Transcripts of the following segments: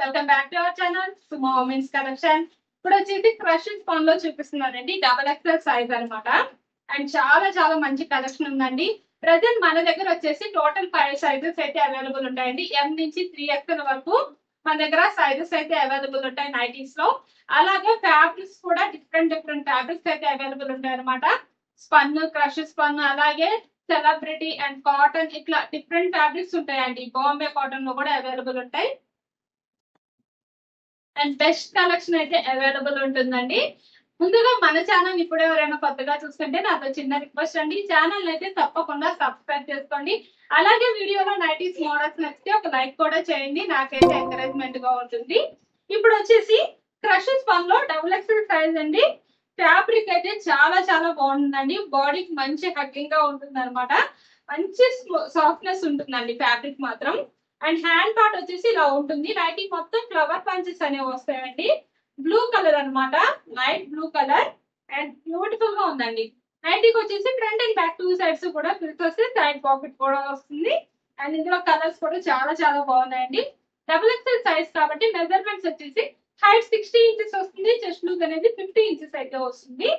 Welcome back to our channel Sumo women's collection. ఇప్పుడు వచ్చేసి crush span లో చూపిస్తున్నానండి. డబల్ ఎక్స్ఎల్ సైజ్ అన్నమాట. అండ్ చాలా చాలా మంచి కలెక్షన్ ఉందండి. ప్రజెంట్ మన దగ్గర వచ్చేసి టోటల్ 5 సైజెస్ అయితే అవైలబుల్ ఉంటాయండి. M నుంచి 3XL వరకు మన దగ్గర సైజెస్ అయితే అవైలబుల్ ఉంటాయి నైటీస్ లో. అలాగే ఫ్యాబ్రిక్స్ కూడా డిఫరెంట్ ఫ్యాబ్రిక్స్ అయితే అవైలబుల్ ఉంటాయి అనమాట. స్పన్, క్రష్ స్పన్, అలాగే సెలబ్రిటీ అండ్ కాటన్, ఇట్లా డిఫరెంట్ ఫ్యాబ్రిక్స్ ఉంటాయండి. బాంబే కాటన్ లో కూడా అవైలబుల్ ఉంటాయి. అండ్ బెస్ట్ కలెక్షన్ అయితే అవైలబుల్ ఉంటుందండి. ముందుగా మన ఛానల్ ఇప్పుడు ఎవరైనా కొత్తగా చూస్తుంటే నాతో చిన్న రిక్వెస్ట్ అండి, ఛానల్ అయితే తప్పకుండా సబ్స్క్రైబ్ చేసుకోండి. అలాగే వీడియోలో నైటీస్ మోడల్స్ నచ్చితే ఒక లైక్ కూడా చేయండి, నాకైతే ఎంకరేజ్మెంట్ గా ఉంటుంది. ఇప్పుడు వచ్చేసి క్రష్ స్పన్ లో డబుల్ ఎక్స్ఎల్ సైజ్ అండి. ఫ్యాబ్రిక్ అయితే చాలా చాలా బాగుంటుందండి. బాడీకి మంచి హగ్గింగ్ గా ఉంటుంది అనమాట. మంచి సాఫ్ట్నెస్ ఉంటుందండి ఫ్యాబ్రిక్ మాత్రం. అండ్ హ్యాండ్ పార్ట్ వచ్చేసి ఇలా ఉంటుంది. నైటీ మొత్తం ఫ్లవర్ పంచెస్ అనేవి వస్తాయండి. బ్లూ కలర్ అన్నమాట, light blue colour. And beautiful గా ఉందండి. నైటీకి వచ్చేసి ఫ్రంట్ అండ్ బ్యాక్ 2 సైడ్స్ కూడా ఫిల్స్ వస్తే సైడ్ పాకెట్ కూడా వస్తుంది. అండ్ ఇందులో కలర్స్ కూడా చాలా చాలా బాగున్నాయండి. డబుల్ ఎక్స్ఎల్ సైజ్ కాబట్టి మెజర్మెంట్స్ వచ్చేసి హైట్ 60 ఇంచెస్ వస్తుంది, చెస్ట్ లూజ్ అనేది 50 ఇంచెస్ అయితే వస్తుంది.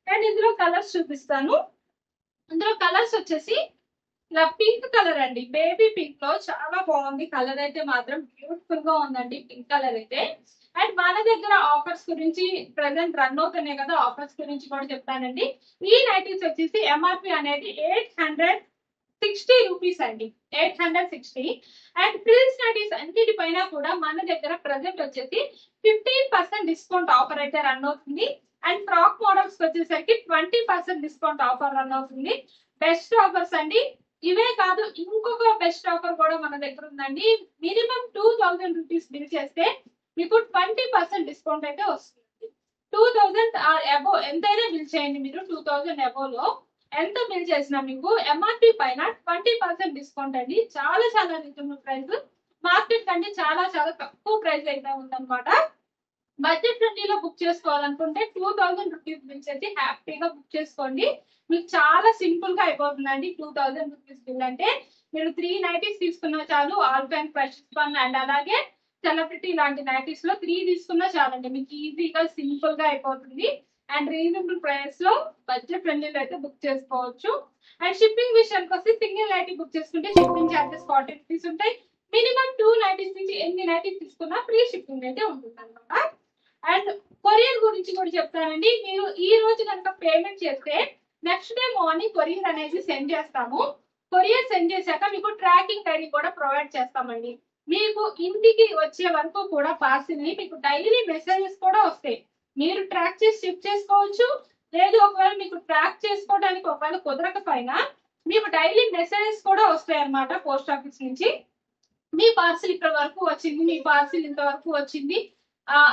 అండ్ ఇందులో కలర్స్ చూపిస్తాను. ఇందులో కలర్స్ వచ్చేసి ఇలా పింక్ కలర్ అండి, బేబీ పింక్ లో చాలా బాగుంది. కలర్ అయితే మాత్రం బ్యూటిఫుల్ గా ఉందండి పింక్ కలర్ అయితే. అండ్ మన దగ్గర ఆఫర్స్ గురించి ప్రెసెంట్ రన్ అవుతున్నాయి కదా, ఆఫర్స్ గురించి కూడా చెప్తానండి. ఈ నైటీస్ వచ్చేసి ఎంఆర్పి అనేది 860 రూపీస్ అండి, 860. అండ్ ఫ్రిల్స్ నైటీస్ అన్నిటిపైన కూడా మన దగ్గర ప్రెసెంట్ వచ్చేసి 15% డిస్కౌంట్ ఆఫర్ అయితే రన్ అవుతుంది. అండ్ ఫ్రాక్ మోడల్స్ వచ్చేసరికి 20% డిస్కౌంట్ ఆఫర్ రన్ అవుతుంది. బెస్ట్ ఆఫర్స్ అండి. ఇవే కాదు, ఇంకొక బెస్ట్ ఆఫర్ కూడా మన దగ్గర ఉందండి. మినిమం 2000 రూపీస్ బిల్ చేస్తే మీకు 20% డిస్కౌంట్ అయితే వస్తుంది. 2000 అబో ఎంతైనా బిల్ చేయండి మీరు. 2000 అబో లో ఎంత బిల్ చేసినా మీకు ఎంఆర్పి పైన 20% డిస్కౌంట్ అండి. చాలా చాలా రీజనబుల్ ప్రైస్. మార్కెట్ కంటే చాలా చాలా తక్కువ ప్రైస్ అయితే ఉందన్నమాట. బడ్జెట్ ఫ్రెండ్లీలో బుక్ చేసుకోవాలనుకుంటే 2000 రూపీస్ బిల్ చేసి హ్యాపీగా బుక్ చేసుకోండి. మీకు చాలా సింపుల్ గా అయిపోతుందండి. 2000 రూపీస్ బిల్ అంటే మీరు 3 నైటీస్ తీసుకున్నా చాలు. All time fresh spun and అలాగే సెలబ్రిటీ లాంటి నైటీస్ లో 3 తీసుకున్నా చాలండి. మీకు ఈజీగా సింపుల్ గా అయిపోతుంది. అండ్ రీజనబుల్ ప్రైస్ లో బడ్జెట్ ఫ్రెండ్లీలో అయితే బుక్ చేసుకోవచ్చు. అండ్ షిప్పింగ్ విషయానికి వస్తే సింగిల్ నైటీ బుక్ చేసుకుంటే షిప్పింగ్ చార్జెస్ 40 రూపీస్ ఉంటాయి. మినిమం 2 నైటీస్ నుంచి ఎన్ని నైటీస్ తీసుకున్నా ఫ్రీ షిప్పింగ్ అయితే ఉంటుంది అనమాట. అండ్ కొరియర్ గురించి కూడా చెప్తానండి. మీరు ఈ రోజు కనుక పేమెంట్ చేస్తే నెక్స్ట్ డే మార్నింగ్ కొరియర్ అనేది సెండ్ చేస్తాము. కొరియర్ సెండ్ చేశాక మీకు ట్రాకింగ్ ఐడి కూడా ప్రొవైడ్ చేస్తామండి. మీకు ఇంటికి వచ్చే వరకు కూడా పార్సిల్ ని మీకు డైలీ మెసేజెస్ కూడా వస్తాయి. మీరు ట్రాక్ చేసి షిప్ చేసుకోవచ్చు. లేదు ఒకవేళ మీకు ట్రాక్ చేసుకోవడానికి ఒకవేళ కుదరకపోయినా మీకు డైలీ మెసేజెస్ కూడా వస్తాయి అన్నమాట పోస్ట్ ఆఫీస్ నుంచి. మీ పార్సిల్ ఇక్కడ వరకు వచ్చింది, మీ పార్సిల్ ఇంతవరకు వచ్చింది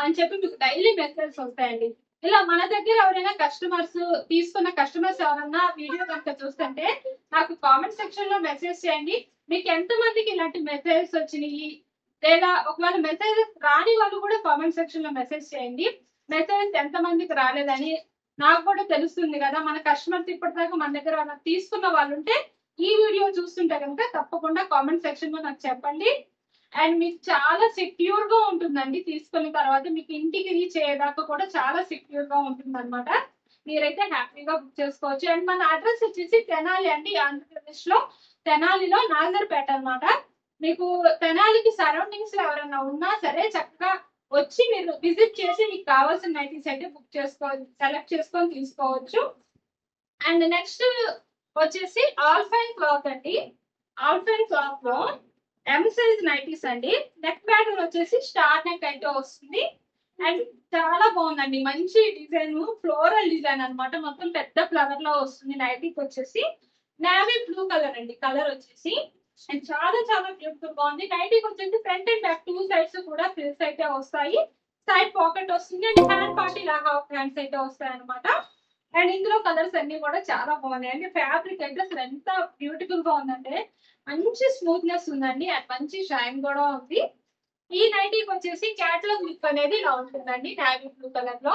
అని చెప్పి మీకు డైలీ మెసేజెస్ వస్తాయండి. ఇలా మన దగ్గర ఎవరైనా కస్టమర్స్ తీసుకున్న కస్టమర్స్ ఎవరన్నా వీడియో కనుక చూస్తుంటే నాకు కామెంట్ సెక్షన్ లో మెసేజ్ చేయండి. మీకు ఎంత మందికి ఇలాంటి మెసేజెస్ వచ్చినాయి, లేదా ఒకవేళ మెసేజెస్ రాని వాళ్ళు కూడా కామెంట్ సెక్షన్ లో మెసేజ్ చేయండి. మెసేజెస్ ఎంత మందికి రాలేదని నాకు కూడా తెలుస్తుంది కదా. మన కస్టమర్స్ ఇప్పటిదాకా మన దగ్గర తీసుకున్న వాళ్ళు ఉంటే ఈ వీడియో చూస్తుంటే కనుక తప్పకుండా కామెంట్ సెక్షన్ లో నాకు చెప్పండి. అండ్ మీకు చాలా సెక్యూర్ గా ఉంటుందండి. తీసుకున్న తర్వాత మీకు ఇంటికి రీచ్ అయ్యేదాకా కూడా చాలా సెక్యూర్ గా ఉంటుంది అనమాట. మీరైతే హ్యాపీగా బుక్ చేసుకోవచ్చు. అండ్ మన అడ్రస్ వచ్చేసి తెనాలి అండి, ఆంధ్రప్రదేశ్ లో తెనాలిలో నాగర్పేట అనమాట. మీకు తెనాలికి సరౌండింగ్స్ లో ఎవరైనా ఉన్నా సరే చక్కగా వచ్చి మీరు విజిట్ చేసి మీకు కావాల్సిన నైటీస్ అయితే బుక్ చేసుకోవచ్చు, సెలెక్ట్ చేసుకొని తీసుకోవచ్చు. అండ్ నెక్స్ట్ వచ్చేసి ఆల్ఫైన్ క్లాత్ అండి. ఆల్ఫైన్ క్లాత్ లో ఎం సైజ్ నైటీస్ అండి. నెక్ ప్యాటర్న్ వచ్చేసి స్టార్ నెక్ అయితే వస్తుంది. అండ్ చాలా బాగుందండి, మంచి డిజైన్, ఫ్లోరల్ డిజైన్ అన్నమాట. మొత్తం పెద్ద ఫ్లవర్ లో వస్తుంది. నైటీకి వచ్చేసి నేవీ బ్లూ కలర్ అండి కలర్ వచ్చేసి. అండ్ చాలా చాలా బ్యూటిఫుల్ గా ఉంది. నైటీకి వచ్చేసి ఫ్రంట్ అండ్ బ్యాక్ 2 సైడ్స్ కూడా ఫ్రిల్స్ అయితే వస్తాయి. సైడ్ పాకెట్ వస్తుంది. అండ్ హ్యాండ్ పార్టీ లాగా హ్యాండ్స్ అయితే వస్తాయి అనమాట. అండ్ ఇందులో కలర్స్ అన్ని కూడా చాలా బాగున్నాయి అండి. ఫ్యాబ్రిక్ అయితే అసలు ఎంత బ్యూటిఫుల్ గా ఉందంటే మంచి స్మూత్నెస్ ఉందండి. అండ్ మంచి షైన్ కూడా ఉంది. ఈ నైటీకి వచ్చేసి క్యాటలాగ్ లుక్ అనేది ఇలా ఉంటుందండి. నేవీ బ్లూ కలర్ లో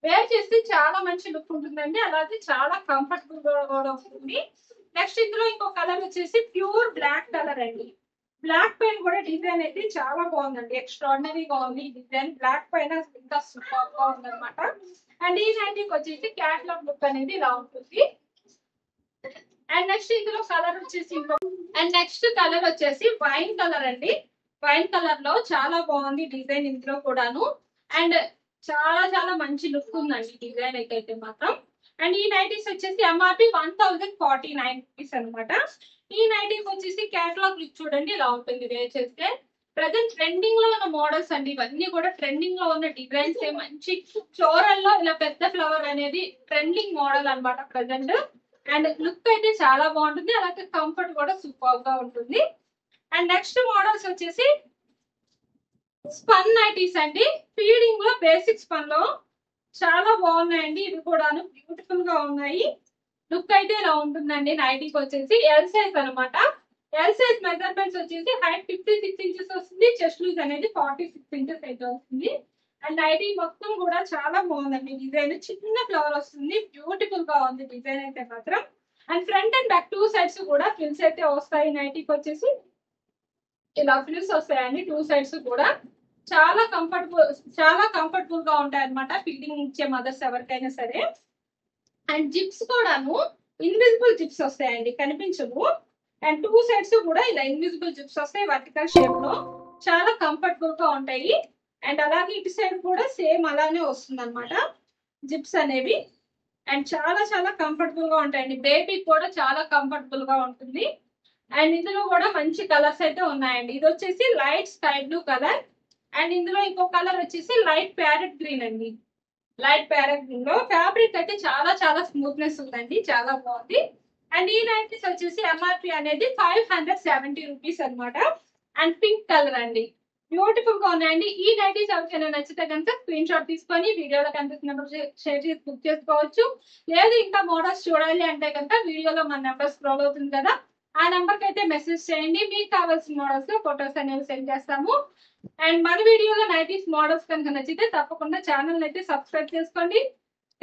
వేర్ చేస్తే చాలా మంచి లుక్ ఉంటుందండి. అలాగే చాలా కంఫర్టబుల్ గా కూడా ఉంటుంది. నెక్స్ట్ ఇందులో ఇంకో కలర్ వచ్చేసి ప్యూర్ బ్లాక్ కలర్ అండి. బ్లాక్ పైన కూడా డిజైన్ అయితే చాలా బాగుందండి, ఎక్స్ట్రాడినరీగా ఉంది ఈ డిజైన్. బ్లాక్ పైన ఇంకా సూపర్ గా ఉంది అనమాట. అండ్ ఈ నైటీకి వచ్చేసి క్యాట్లాగ్ లుక్ అనేది ఇలా ఉంటుంది. అండ్ నెక్స్ట్ ఇందులో కలర్ వచ్చేసి అండ్ నెక్స్ట్ కలర్ వచ్చేసి వైన్ కలర్ అండి. వైన్ కలర్ లో చాలా బాగుంది డిజైన్ ఇందులో కూడాను. అండ్ చాలా చాలా మంచి లుక్ ఉందండి డిజైన్ అయితే మాత్రం. అండ్ ఈ నైటీస్ వచ్చేసి ఎంఆర్పి 1049 రూపీస్ అనమాట. ఈ నైటీస్ వచ్చేసి క్యాటలాగ్ లుక్ చూడండి ఇలా ఉంటుంది వేర్ చేస్తే. ప్రజెంట్ ట్రెండింగ్ లో ఉన్న మోడల్స్ అండి ఇవన్నీ కూడా. ట్రెండింగ్ లో ఉన్న డిజైన్స్ మంచి ఫ్లోరల్ లో ఇలా పెద్ద ఫ్లవర్ అనేది ట్రెండింగ్ మోడల్ అనమాట ప్రజెంట్. అండ్ లుక్ అయితే చాలా బాగుంటుంది, అలాగే కంఫర్ట్ కూడా సూపర్ గా ఉంటుంది. అండ్ నెక్స్ట్ మోడల్స్ వచ్చేసి స్పన్ నైటీస్ అండి. ఫీడింగ్ లో బేసిక్ స్పన్ లో చాలా బాగున్నాయండి ఇవి కూడాను, బ్యూటిఫుల్ గా ఉన్నాయి. లుక్ అయితే ఇలా ఉంటుందండి. నైటీకి వచ్చేసి ఎల్ సైజ్ అనమాట. ఎల్ సైజ్ మెజర్మెంట్స్ వచ్చేసి హైట్ 56 ఇంచెస్ వస్తుంది, చెస్ట్ లూజ్ అనేది 46 ఇంచెస్ అయితే వస్తుంది. అండ్ నైటీ మొత్తం కూడా చాలా బాగుందండి డిజైన్. చిన్న ఫ్లవర్ వస్తుంది, బ్యూటిఫుల్ గా ఉంది డిజైన్ అయితే మాత్రం. And front and back 2 sides కూడా ఫ్రిల్స్ అయితే వస్తాయి. నైటీకి వచ్చేసి ఇలా ఫ్రిల్స్ వస్తాయండి 2 సైడ్స్ కూడా. చాలా కంఫర్టబుల్ గా ఉంటాయి అనమాట ఫీడింగ్ ఇచ్చే మదర్స్ ఎవరికైనా సరే. అండ్ జిప్స్ కూడాను ఇన్విజిబుల్ జిప్స్ వస్తాయండి, కనిపించవు. అండ్ 2 సైడ్స్ కూడా ఇలా ఇన్విజిబుల్ జిప్స్ వస్తాయి వర్టికల్ షేప్ లో. చాలా కంఫర్టబుల్ గా ఉంటాయి. అండ్ అలాగే ఇటు సైడ్ కూడా సేమ్ అలానే వస్తుంది అనమాట జిప్స్ అనేవి. అండ్ చాలా చాలా కంఫర్టబుల్ గా ఉంటాయండి, బేబీ కూడా చాలా కంఫర్టబుల్ గా ఉంటుంది. అండ్ ఇందులో కూడా మంచి కలర్స్ అయితే ఉన్నాయండి. ఇది వచ్చేసి light sky blue colour. And ఇందులో ఇంకో కలర్ వచ్చేసి లైట్ ప్యారెట్ గ్రీన్ అండి. లైట్ ప్యారెట్ గ్రీన్ లో ఫ్యాబ్రిక్ అయితే చాలా చాలా స్మూత్నెస్ ఉందండి, చాలా బాగుంది. అండ్ ఈ నైటీస్ వచ్చేసి ఎంఆర్పి అనేది 570 రూపీస్ అనమాట. అండ్ పింక్ కలర్ అండి, బ్యూటిఫుల్ గా ఉన్నాయండి. ఈ నైటీస్ ఎవరికైనా నచ్చితే కనుక స్క్రీన్ షాట్ తీసుకొని వీడియోలో కనిపిస్తున్నప్పుడు షేర్ చేసి బుక్ చేసుకోవచ్చు. లేదు ఇంకా మోడల్స్ చూడాలి అంటే కనుక వీడియోలో మన నెంబర్ స్క్రోల్ అవుతుంది కదా, ఆ నెంబర్ కి అయితే మెసేజ్ చేయండి. మీకు కావాల్సిన మోడల్స్ లో ఫొటోస్ అనేవి సెండ్ చేస్తాము. అండ్ మన వీడియోలో నైటీస్ మోడల్స్ కనుక నచ్చితే తప్పకుండా ఛానల్ అయితే సబ్స్క్రైబ్ చేసుకోండి.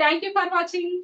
Thank you for watching.